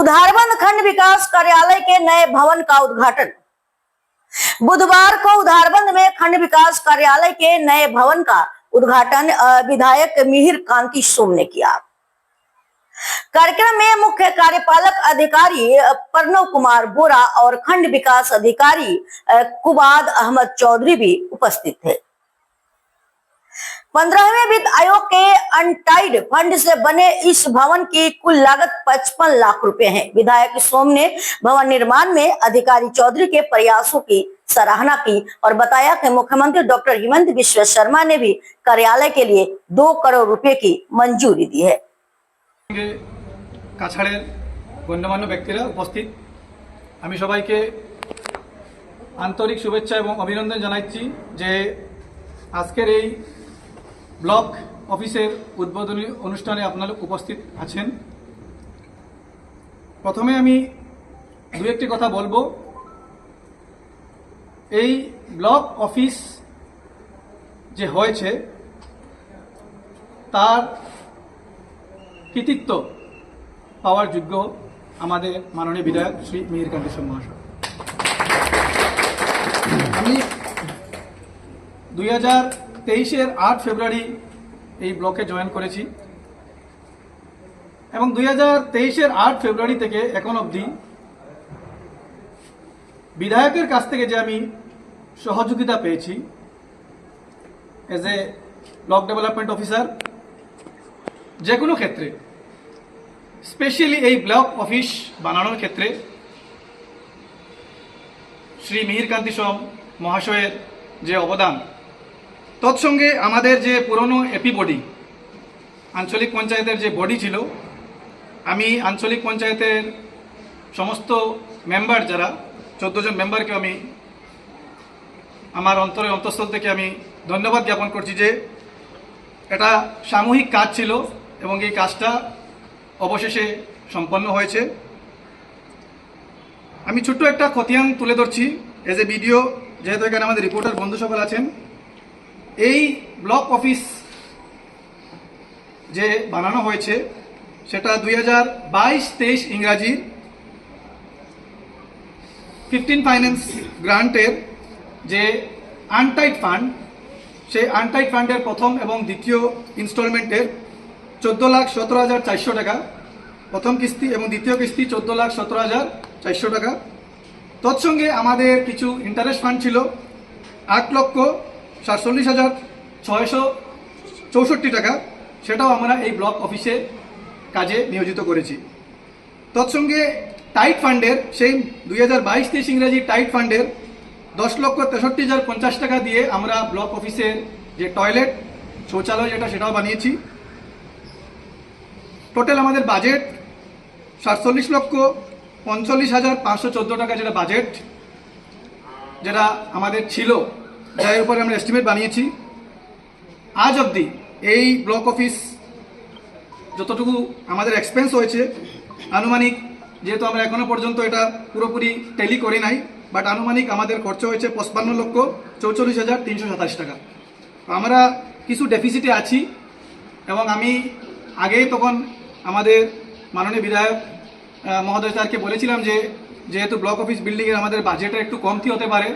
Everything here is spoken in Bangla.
उधारबंद खंड विकास कार्यालय के नए भवन का उद्घाटन। बुधवार को उधारबंद में खंड विकास कार्यालय के नए भवन का उद्घाटन विधायक मिहिर कांति सोम ने किया। कार्यक्रम में मुख्य कार्यपालक अधिकारी प्रणव कुमार बोरा और खंड विकास अधिकारी कुबाद अहमद चौधरी भी उपस्थित थे। 15वें वित्त आयोग के अनटाइड फंड से बने इस भवन की कुल लागत 55 लाख रुपए है। विधायक सोम ने भवन निर्माण में अधिकारी चौधरी के प्रयासों की सराहना की और बताया कि मुख्यमंत्री डॉक्टर हिमंत बिश्व शर्मा ने भी कार्यालय के लिए 2 करोड़ रुपए की मंजूरी दी है। কাছাড়ের গণ্যমান্য ব্যক্তিরা উপস্থিত, আমি সবাইকে আন্তরিক শুভেচ্ছা এবং অভিনন্দন জানাচ্ছি যে আজকের এই ব্লক অফিসের উদ্বোধনী অনুষ্ঠানে আপনারা উপস্থিত আছেন। প্রথমে আমি দু একটি কথা বলবো। এই ব্লক অফিস যে হয়েছে তার কৃতিত্ব পাওয়ার যোগ্য আমাদের মাননীয় বিধায়ক শ্রী মিহির কান্তি সোম মহাশয়। আমি 2023-এর 8 ফেব্রুয়ারি এই ব্লকে জয়েন করেছি এবং 2023-এর 8 ফেব্রুয়ারি থেকে এখন অবধি বিধায়কের কাছ থেকে যে আমি সহযোগিতা পেয়েছি as a block development officer, যে কোনো ক্ষেত্রে স্পেশালি এই ব্লক অফিস বানানোর ক্ষেত্রে শ্রী মিহির কান্তি সোম মহাশয়ের যে অবদান, তৎসঙ্গে আমাদের যে পুরনো এপি বডি আঞ্চলিক পঞ্চায়েতের যে বডি ছিল, আমি আঞ্চলিক পঞ্চায়েতের সমস্ত মেম্বার যারা 14 জন মেম্বারকে আমি আমার অন্তঃস্থল থেকে আমি ধন্যবাদ জ্ঞাপন করছি যে এটা সামূহিক কাজ ছিল এবং এই কাজটা অবশেষে সম্পন্ন হয়েছে। আমি ছোট্ট একটা খতিয়ান তুলে ধরছি এজ এ ভিডিও, যেহেতু এখানে আমাদের রিপোর্টার বন্ধু সকল আছেন। এই ব্লক অফিস যে বানানো হয়েছে সেটা 2022-23 ইংরাজি 15 ফাইন্যান্স গ্রান্টের যে আনটাইড ফান্ড, সেই আনটাইড ফান্ডের প্রথম এবং দ্বিতীয় ইনস্টলমেন্টের 14,17,400 টাকা প্রথম কিস্তি এবং দ্বিতীয় কিস্তি 14,17,400 টাকা। তৎসঙ্গে আমাদের কিছু ইন্টারেস্ট ফান্ড ছিল 8,47,664 টাকা, সেটাও আমরা এই ব্লক অফিসে কাজে নিয়োজিত করেছি। তৎসঙ্গে টাইট ফান্ডের সেই 2022-23 ইংরাজি টাইট ফান্ডের 10,63,050 টাকা দিয়ে আমরা ব্লক অফিসের যে টয়লেট শৌচালয় যেটা সেটাও বানিয়েছি। টোটাল আমাদের বাজেট 47,45,514 টাকা, যেটা বাজেট যেটা আমাদের ছিল, যার উপরে আমরা এস্টিমেট বানিয়েছি। আজ অবধি এই ব্লক অফিস যতটুকু আমাদের এক্সপেন্স হয়েছে আনুমানিক, যেহেতু আমরা এখনো পর্যন্ত এটা পুরোপুরি টেলি করি নাই, বাট আনুমানিক আমাদের খরচ হয়েছে 55,44,327 টাকা। আমরা কিছু ডেফিসিটে আছি এবং আমি আগেই তখন আমাদের মাননীয় বিধায়ক মহোদয় স্যারকে বলেছিলাম যে যেহেতু ব্লক অফিস বিল্ডিংয়ের আমাদের বাজেটটা একটু কমতি হতে পারে,